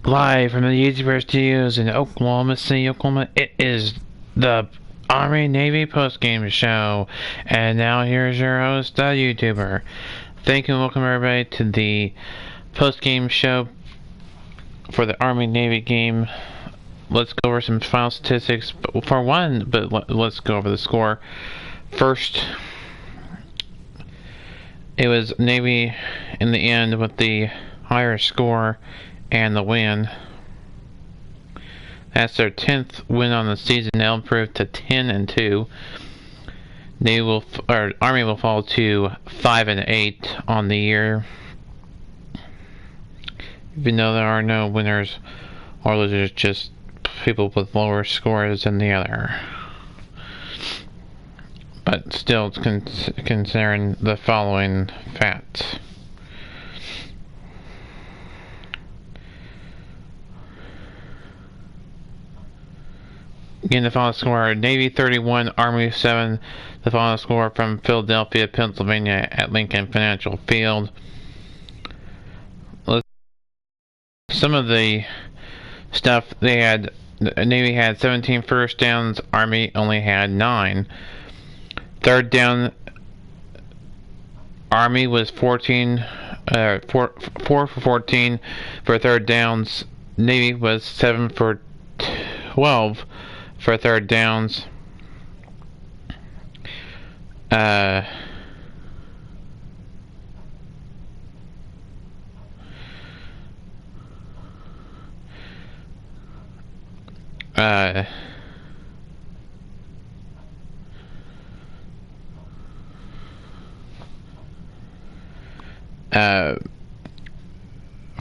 Live from the YouTuber studios in Oklahoma City, Oklahoma, it is the Army Navy postgame show. And now here's your host, the YouTuber. Thank you and welcome everybody to the postgame show for the Army Navy game. Let's go over some final statistics for one, but let's go over the score. First, it was Navy in the end with the higher score and the win. That's their 10th win on the season. They'll improve to 10-2. Army will fall to 5-8 on the year. Even though there are no winners or losers, just people with lower scores than the other. But still, considering the following facts. Again, the final score, Navy 31, Army 7. The final score from Philadelphia, Pennsylvania at Lincoln Financial Field. Some of the stuff they had, the Navy had 17 first downs, Army only had 9. Third down, Army was 4 for 14 for third downs. Navy was 7 for 12 for third downs.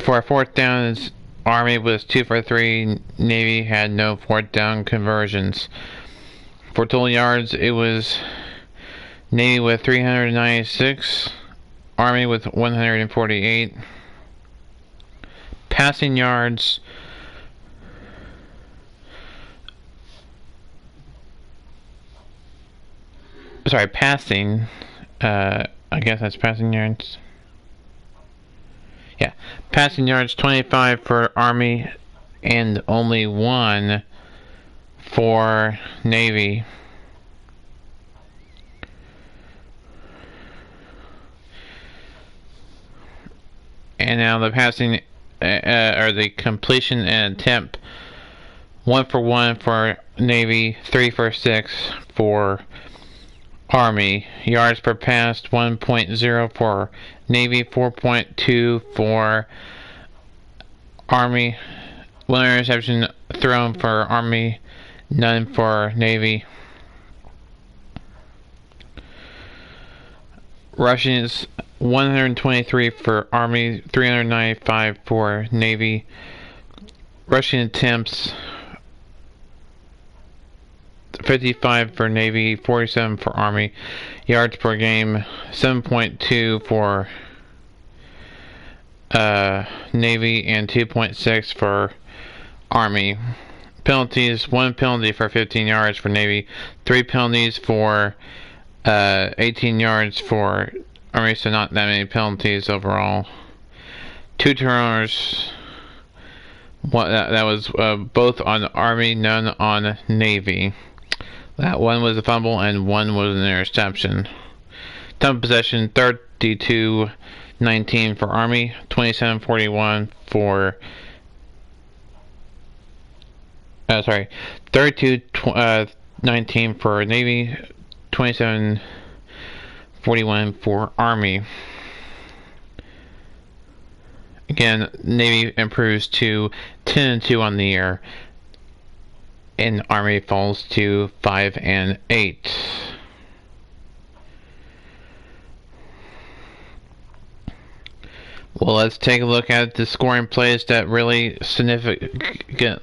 For fourth downs, Army was 2 for 3. Navy had no fourth down conversions. For total yards, it was Navy with 396, Army with 148. Passing yards, passing, I guess that's passing yards. Yeah, passing yards 25 for Army and only 1 for Navy. And now the passing, or the completion and attempt, 1 for 1 for Navy, 3 for 6 for Army. Yards per pass, 1.0 for Navy, 4.2 for Army. 1 interception thrown for Army, none for Navy. Rushing is 123 for Army, 395 for Navy. Rushing attempts, 55 for Navy, 47 for Army. Yards per game, 7.2 for Navy and 2.6 for Army. Penalties, 1 penalty for 15 yards for Navy, 3 penalties for 18 yards for Army, so not that many penalties overall. 2 turnovers. That was both on Army, none on Navy. That one was a fumble and 1 was an interception. Time of possession, 32-19 for Army, 27-41 for 32-19 for Navy, 27-41 for Army. Again, Navy improves to 10-2 on the year, and Army falls to 5-8. Well, let's take a look at the scoring plays that really significantly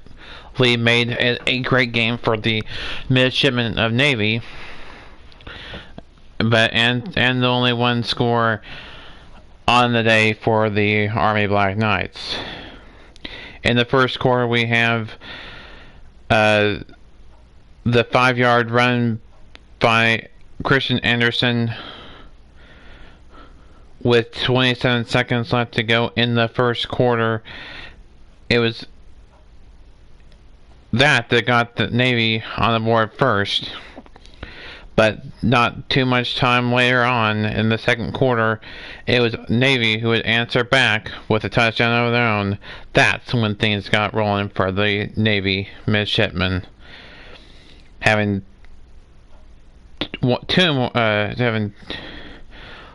made a great game for the midshipmen of Navy. And the only one score on the day for the Army Black Knights. In the first quarter, we have the 5-yard run by Christian Anderson with 27 seconds left to go in the first quarter. it was that got the Navy on the board first. But not too much time later on in the second quarter, it was Navy who would answer back with a touchdown of their own. That's when things got rolling for the Navy midshipmen, having having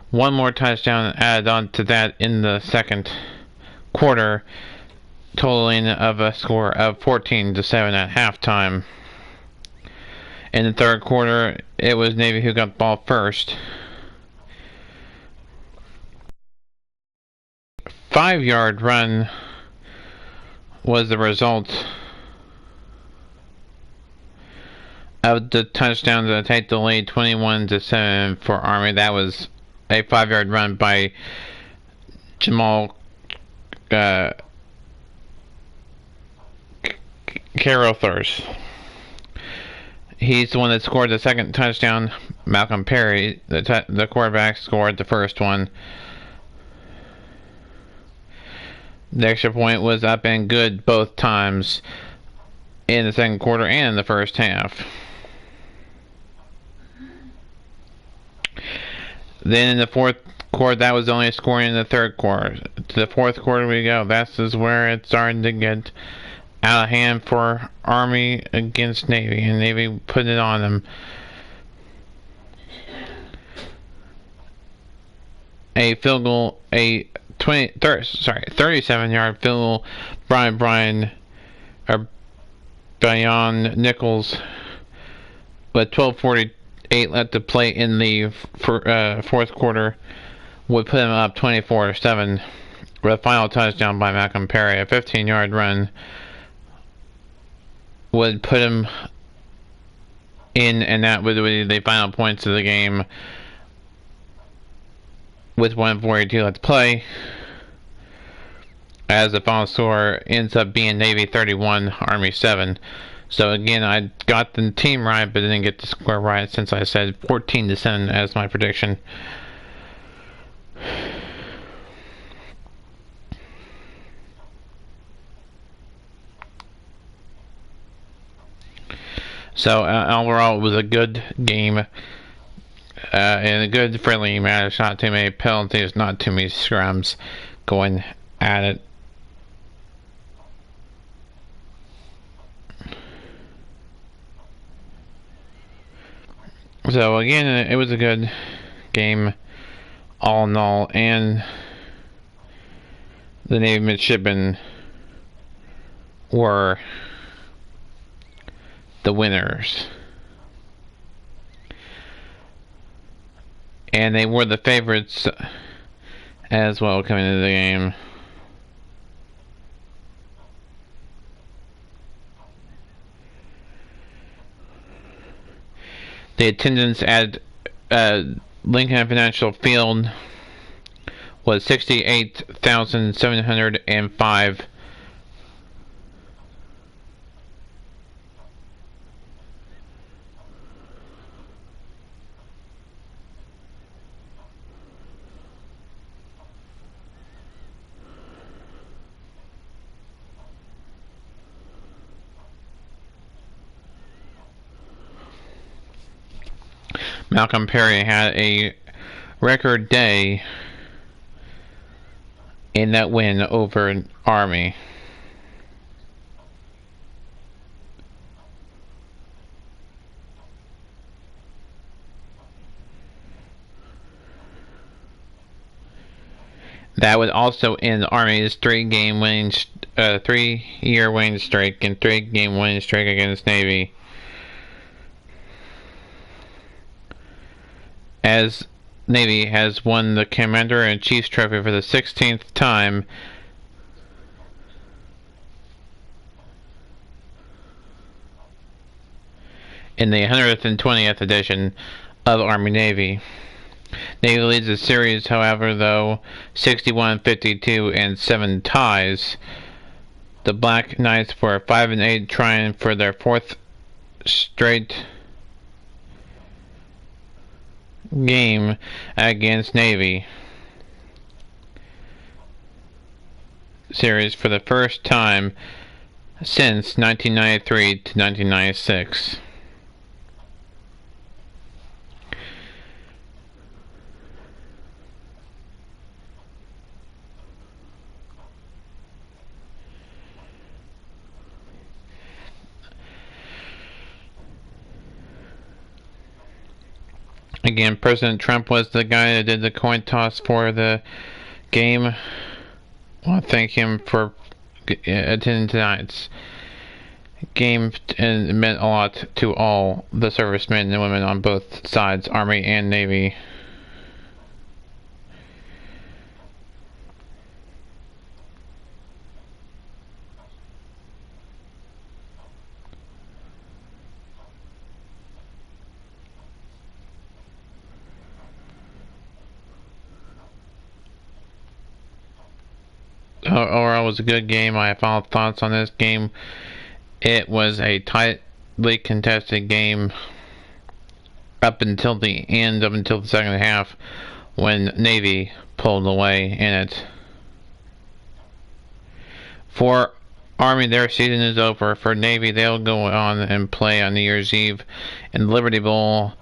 one more touchdown added on to that in the second quarter, totaling of a score of 14-7 at halftime. In the third quarter, it was Navy who got the ball first. 5-yard run was the result of the touchdown to take the lead 21-7 for Army. That was a 5-yard run by Jamal Carruthers. He's the one that scored the second touchdown. Malcolm Perry, the quarterback, scored the first one. The extra point was up and good both times in the second quarter and in the first half. Then in the fourth quarter, that was only scoring in the third quarter. To the fourth quarter we go. That's where it started to get out of hand for Army against Navy, and Navy put it on them. A field goal, a 37-yard field goal. Brian Nichols, with 12:48 left to play in the fourth quarter, would put him up 24-7 with a final touchdown by Malcolm Perry. A 15-yard run would put him in, and that would be the final points of the game with 1:42 left to play, as the final score ends up being Navy 31, Army 7. So again, I got the team right, but didn't get the score right, since I said 14-7 as my prediction. So overall, it was a good game and a good friendly match. Not too many penalties, not too many scrums going at it. So again, it was a good game all in all, and the Navy midshipmen were the winners, and they were the favorites as well coming into the game. The attendance at Lincoln Financial Field was 68,705. Malcolm Perry had a record day in that win over Army. That would also end Army's 3-year winning streak and 3-game winning streak against Navy, as Navy has won the Commander-in-Chief's Trophy for the 16th time. In the 120th edition of Army-Navy. Navy leads the series, however, though, 61-52 and 7 ties. The Black Knights were 5-8, trying for their 4th straight game against Navy. series for the first time since 1993 to 1996. Again, President Trump was the guy that did the coin toss for the game. I want to thank him for attending tonight's game, and it meant a lot to all the servicemen and women on both sides, Army and Navy. Overall, it was a good game. My final thoughts on this game: it was a tightly contested game up until the end, up until the second half, when Navy pulled away in it. For Army, their season is over. For Navy, they'll go on and play on New Year's Eve in the Liberty Bowl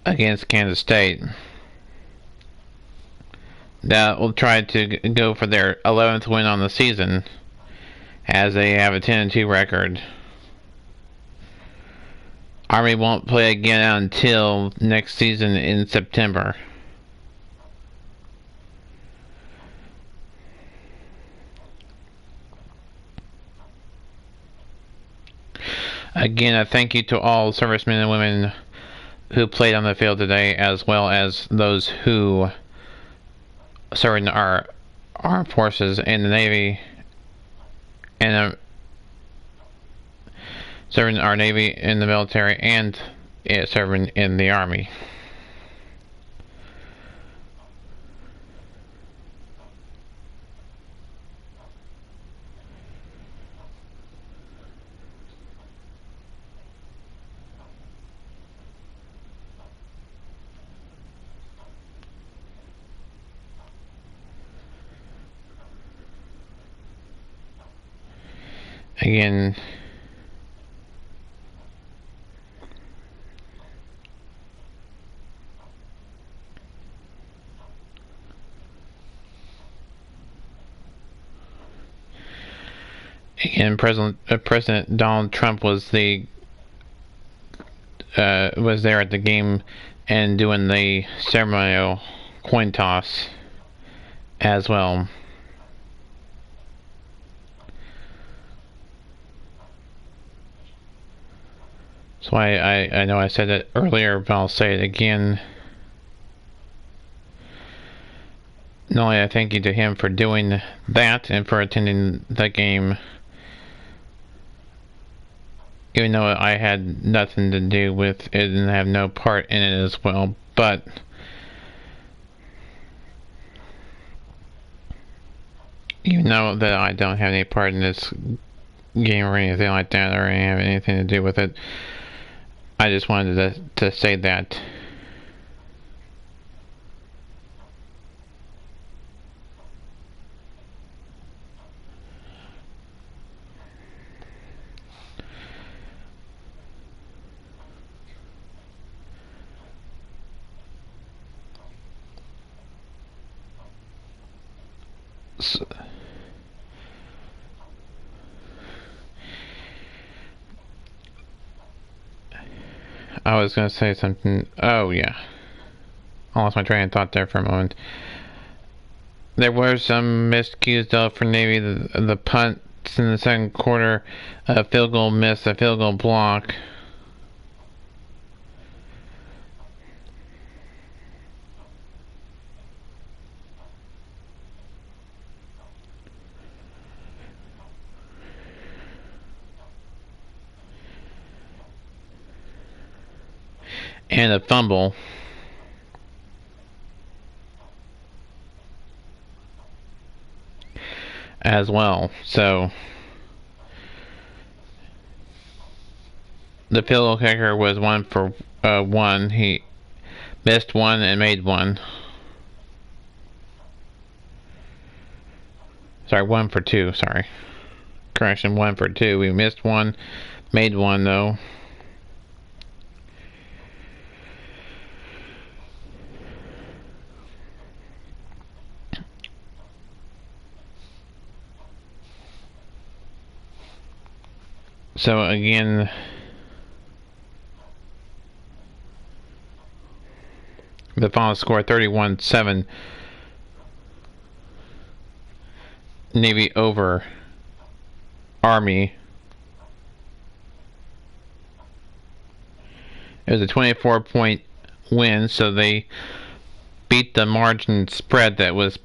against Kansas State. That will try to go for their 11th win on the season, as they have a 10-2 record. Army won't play again until next season in September. Again, a thank you to all servicemen and women who played on the field today, as well as those who serve in our armed forces in the Navy, and serving our Navy in the military, and serving in the Army. Again, President Donald Trump was there at the game and doing the ceremonial coin toss as well. So I know I said it earlier, but I'll say it again. Not only I thank you to him for doing that and for attending the game, even though I had nothing to do with it and have no part in it as well, but even though that I don't have any part in this game or anything like that, or have anything to do with it, I just wanted to say that. So, I was going to say something. Oh, yeah. I lost my train of thought there for a moment. There were some missed cues, though, for Navy. The punts in the second quarter, a field goal miss, a field goal block. And a fumble. As well. So the field goal kicker was 1 for 1. He missed one and made one. Sorry, 1 for 2, sorry. Correction, 1 for 2. We missed one, made one though. So again, the final score 31-7. Navy over Army. It was a 24-point win, so they beat the margin spread that was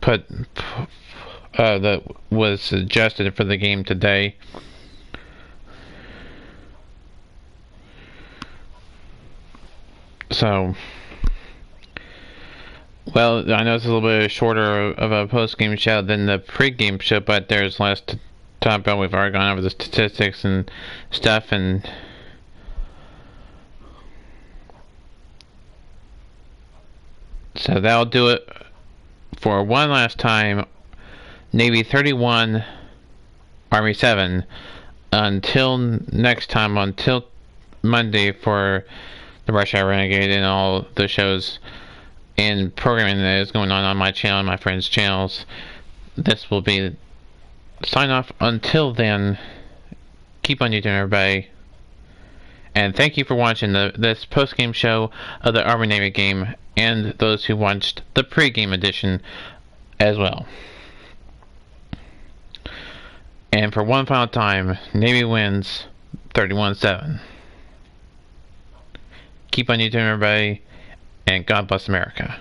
that was suggested for the game today. So, well, I know it's a little bit shorter of a post-game show than the pre-game show, but there's less to talk about. We've already gone over the statistics and stuff, and so that'll do it for one last time. Navy 31, Army 7. Until next time, until Monday for the Russia Renegade and all the shows and programming that is going on my channel and my friends' channels. This will be sign off. Until then, keep on YouTube, everybody. And thank you for watching this post-game show of the Army Navy game, and those who watched the pre-game edition as well. And for one final time, Navy wins 31-7. Keep on YouTube, everybody, and God bless America.